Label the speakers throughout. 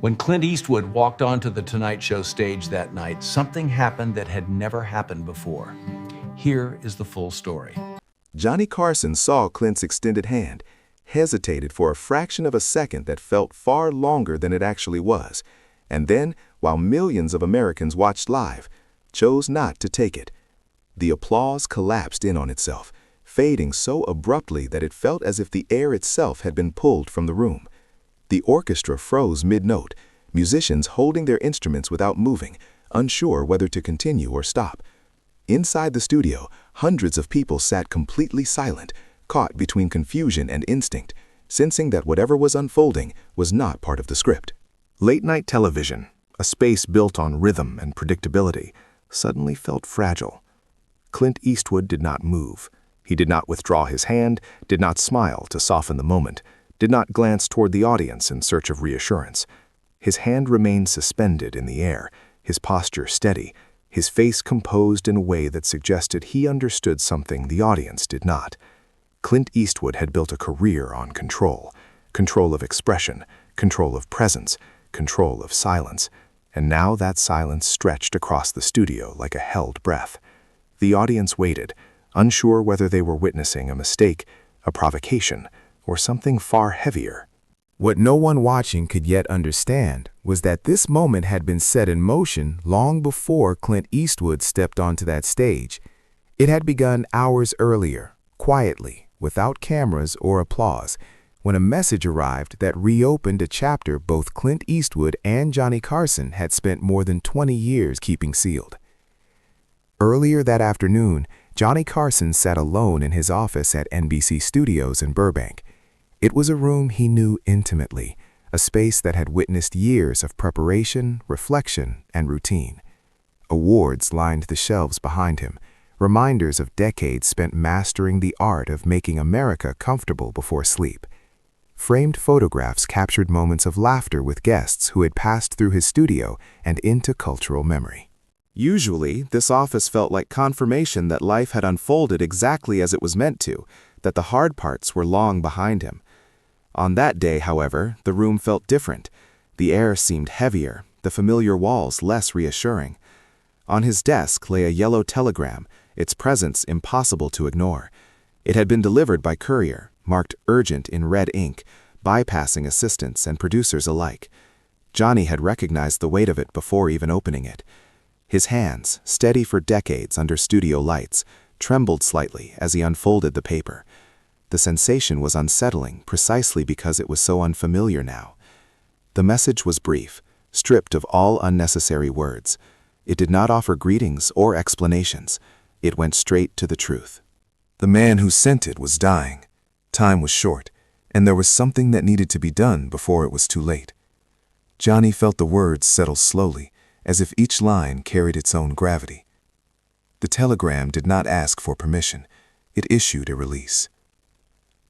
Speaker 1: When Clint Eastwood walked onto the Tonight Show stage that night, something happened that had never happened before. Here is the full story.
Speaker 2: Johnny Carson saw Clint's extended hand, hesitated for a fraction of a second that felt far longer than it actually was, and then, while millions of Americans watched live, chose not to take it. The applause collapsed in on itself, fading so abruptly that it felt as if the air itself had been pulled from the room. The orchestra froze mid-note, musicians holding their instruments without moving, unsure whether to continue or stop. Inside the studio, hundreds of people sat completely silent, caught between confusion and instinct, sensing that whatever was unfolding was not part of the script.
Speaker 3: Late-night television, a space built on rhythm and predictability, suddenly felt fragile. Clint Eastwood did not move. He did not withdraw his hand, did not smile to soften the moment, did not glance toward the audience in search of reassurance. His hand remained suspended in the air, his posture steady, his face composed in a way that suggested he understood something the audience did not. Clint Eastwood had built a career on control of expression, control of presence, control of silence, and now that silence stretched across the studio like a held breath. The audience waited, unsure whether they were witnessing a mistake, a provocation, or something far heavier.
Speaker 4: What no one watching could yet understand was that this moment had been set in motion long before Clint Eastwood stepped onto that stage. It had begun hours earlier, quietly, without cameras or applause, when a message arrived that reopened a chapter both Clint Eastwood and Johnny Carson had spent more than 20 years keeping sealed. Earlier that afternoon, Johnny Carson sat alone in his office at NBC Studios in Burbank. It was a room he knew intimately, a space that had witnessed years of preparation, reflection, and routine. Awards lined the shelves behind him, reminders of decades spent mastering the art of making America comfortable before sleep. Framed photographs captured moments of laughter with guests who had passed through his studio and into cultural memory.
Speaker 3: Usually, this office felt like confirmation that life had unfolded exactly as it was meant to, that the hard parts were long behind him. On that day, however, the room felt different. The air seemed heavier, the familiar walls less reassuring. On his desk lay a yellow telegram, its presence impossible to ignore. It had been delivered by courier, marked urgent in red ink, bypassing assistants and producers alike. Johnny had recognized the weight of it before even opening it. His hands, steady for decades under studio lights, trembled slightly as he unfolded the paper. The sensation was unsettling precisely because it was so unfamiliar now. The message was brief, stripped of all unnecessary words. It did not offer greetings or explanations. It went straight to the truth.
Speaker 2: The man who sent it was dying. Time was short, and there was something that needed to be done before it was too late. Johnny felt the words settle slowly, as if each line carried its own gravity. The telegram did not ask for permission. It issued a release.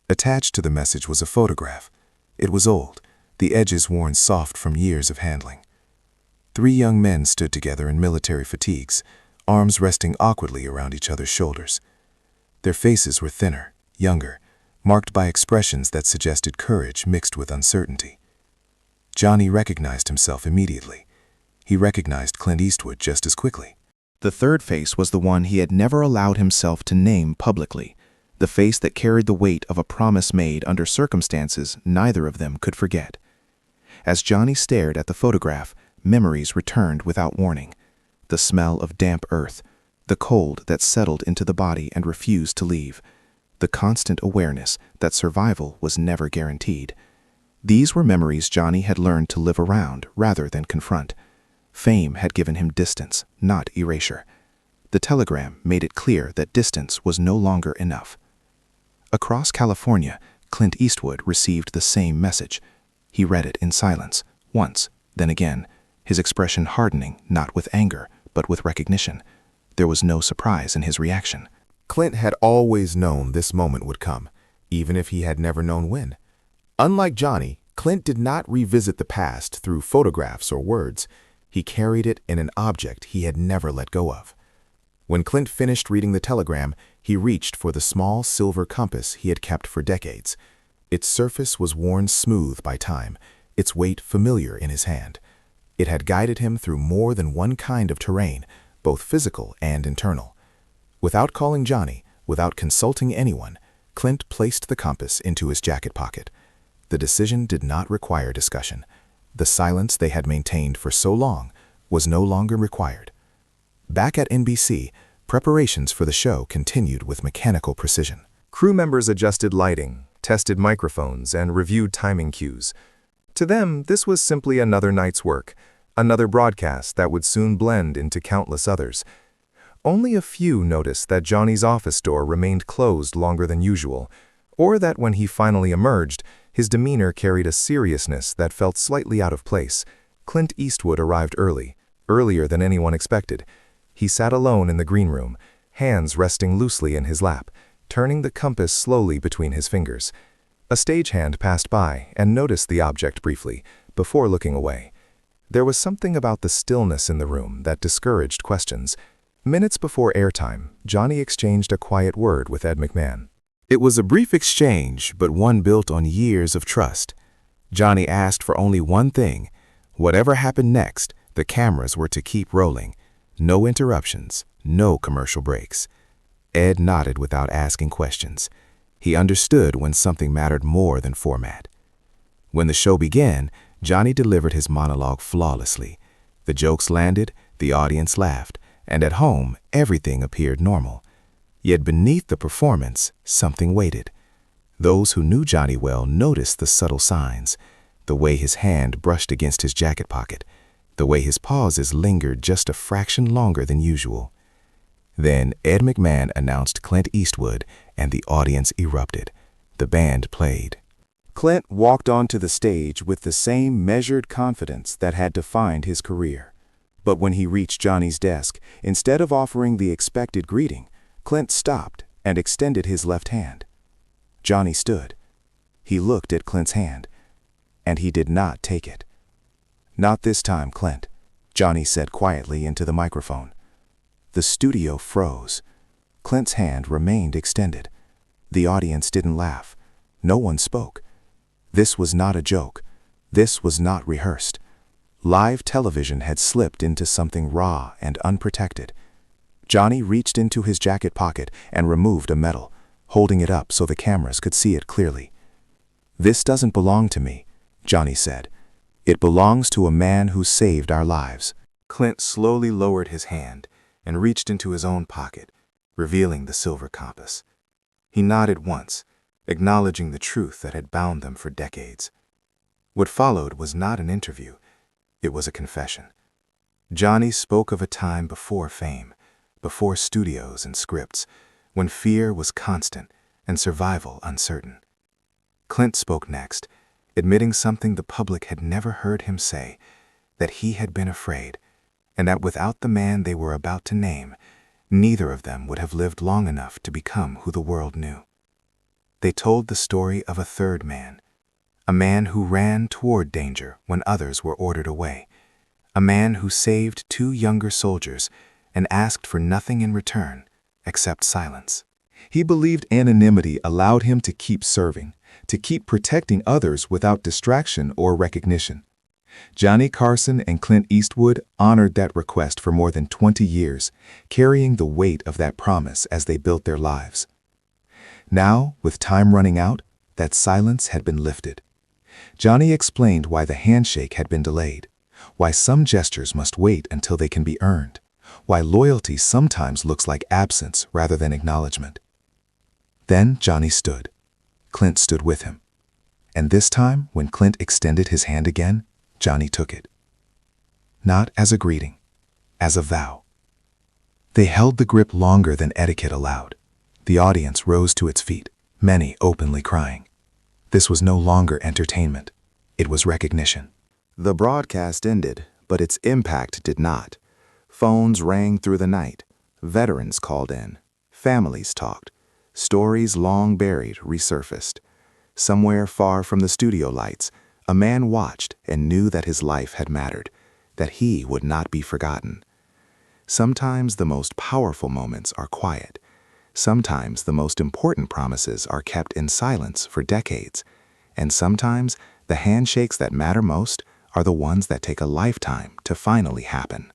Speaker 2: Attached to the message was a photograph. It was old, the edges worn soft from years of handling. 3 young men stood together in military fatigues, arms resting awkwardly around each other's shoulders. Their faces were thinner, younger, marked by expressions that suggested courage mixed with uncertainty. Johnny recognized himself immediately. He recognized Clint Eastwood just as quickly.
Speaker 3: The third face was the one he had never allowed himself to name publicly, the face that carried the weight of a promise made under circumstances neither of them could forget. As Johnny stared at the photograph, memories returned without warning. The smell of damp earth, the cold that settled into the body and refused to leave, the constant awareness that survival was never guaranteed. These were memories Johnny had learned to live around rather than confront. Fame had given him distance, not erasure. The telegram made it clear that distance was no longer enough. Across California, Clint Eastwood received the same message. He read it in silence, once, then again, his expression hardening not with anger, but with recognition. There was no surprise in his reaction.
Speaker 4: Clint had always known this moment would come, even if he had never known when. Unlike Johnny, Clint did not revisit the past through photographs or words. He carried it in an object he had never let go of. When Clint finished reading the telegram, he reached for the small silver compass he had kept for decades. Its surface was worn smooth by time, its weight familiar in his hand. It had guided him through more than one kind of terrain, both physical and internal. Without calling Johnny, without consulting anyone, Clint placed the compass into his jacket pocket. The decision did not require discussion. The silence they had maintained for so long was no longer required. Back at NBC, preparations for the show continued with mechanical precision.
Speaker 5: Crew members adjusted lighting, tested microphones, and reviewed timing cues. To them, this was simply another night's work, another broadcast that would soon blend into countless others. Only a few noticed that Johnny's office door remained closed longer than usual, or that when he finally emerged, his demeanor carried a seriousness that felt slightly out of place. Clint Eastwood arrived early, earlier than anyone expected. He sat alone in the green room, hands resting loosely in his lap, turning the compass slowly between his fingers. A stagehand passed by and noticed the object briefly, before looking away. There was something about the stillness in the room that discouraged questions. Minutes before airtime, Johnny exchanged a quiet word with Ed McMahon.
Speaker 4: It was a brief exchange, but one built on years of trust. Johnny asked for only one thing. Whatever happened next, the cameras were to keep rolling. No interruptions, no commercial breaks. Ed nodded without asking questions. He understood when something mattered more than format. When the show began, Johnny delivered his monologue flawlessly. The jokes landed, the audience laughed, and at home, everything appeared normal. Yet beneath the performance, something waited. Those who knew Johnny well noticed the subtle signs, the way his hand brushed against his jacket pocket, the way his pauses lingered just a fraction longer than usual. Then Ed McMahon announced Clint Eastwood, and the audience erupted. The band played.
Speaker 3: Clint walked onto the stage with the same measured confidence that had defined his career. But when he reached Johnny's desk, instead of offering the expected greeting, Clint stopped and extended his left hand. Johnny stood. He looked at Clint's hand, and he did not take it. "Not this time, Clint," Johnny said quietly into the microphone. The studio froze. Clint's hand remained extended. The audience didn't laugh. No one spoke. This was not a joke. This was not rehearsed. Live television had slipped into something raw and unprotected. Johnny reached into his jacket pocket and removed a medal, holding it up so the cameras could see it clearly. "This doesn't belong to me," Johnny said. "It belongs to a man who saved our lives." Clint slowly lowered his hand and reached into his own pocket, revealing the silver compass. He nodded once, acknowledging the truth that had bound them for decades. What followed was not an interview. It was a confession. Johnny spoke of a time before fame, before studios and scripts, when fear was constant and survival uncertain. Clint spoke next, admitting something the public had never heard him say, that he had been afraid, and that without the man they were about to name, neither of them would have lived long enough to become who the world knew. They told the story of a third man, a man who ran toward danger when others were ordered away, a man who saved 2 younger soldiers and asked for nothing in return except silence. He believed anonymity allowed him to keep serving, to keep protecting others without distraction or recognition. Johnny Carson and Clint Eastwood honored that request for more than 20 years, carrying the weight of that promise as they built their lives. Now, with time running out, that silence had been lifted. Johnny explained why the handshake had been delayed, why some gestures must wait until they can be earned, why loyalty sometimes looks like absence rather than acknowledgement. Then Johnny stood. Clint stood with him. And this time, when Clint extended his hand again, Johnny took it. Not as a greeting, as a vow. They held the grip longer than etiquette allowed. The audience rose to its feet, many openly crying. This was no longer entertainment. It was recognition. The broadcast ended, but its impact did not. Phones rang through the night. Veterans called in. Families talked. Stories long buried resurfaced. Somewhere far from the studio lights, a man watched and knew that his life had mattered, that he would not be forgotten. Sometimes the most powerful moments are quiet. Sometimes the most important promises are kept in silence for decades. And sometimes The handshakes that matter most are the ones that take a lifetime to finally happen.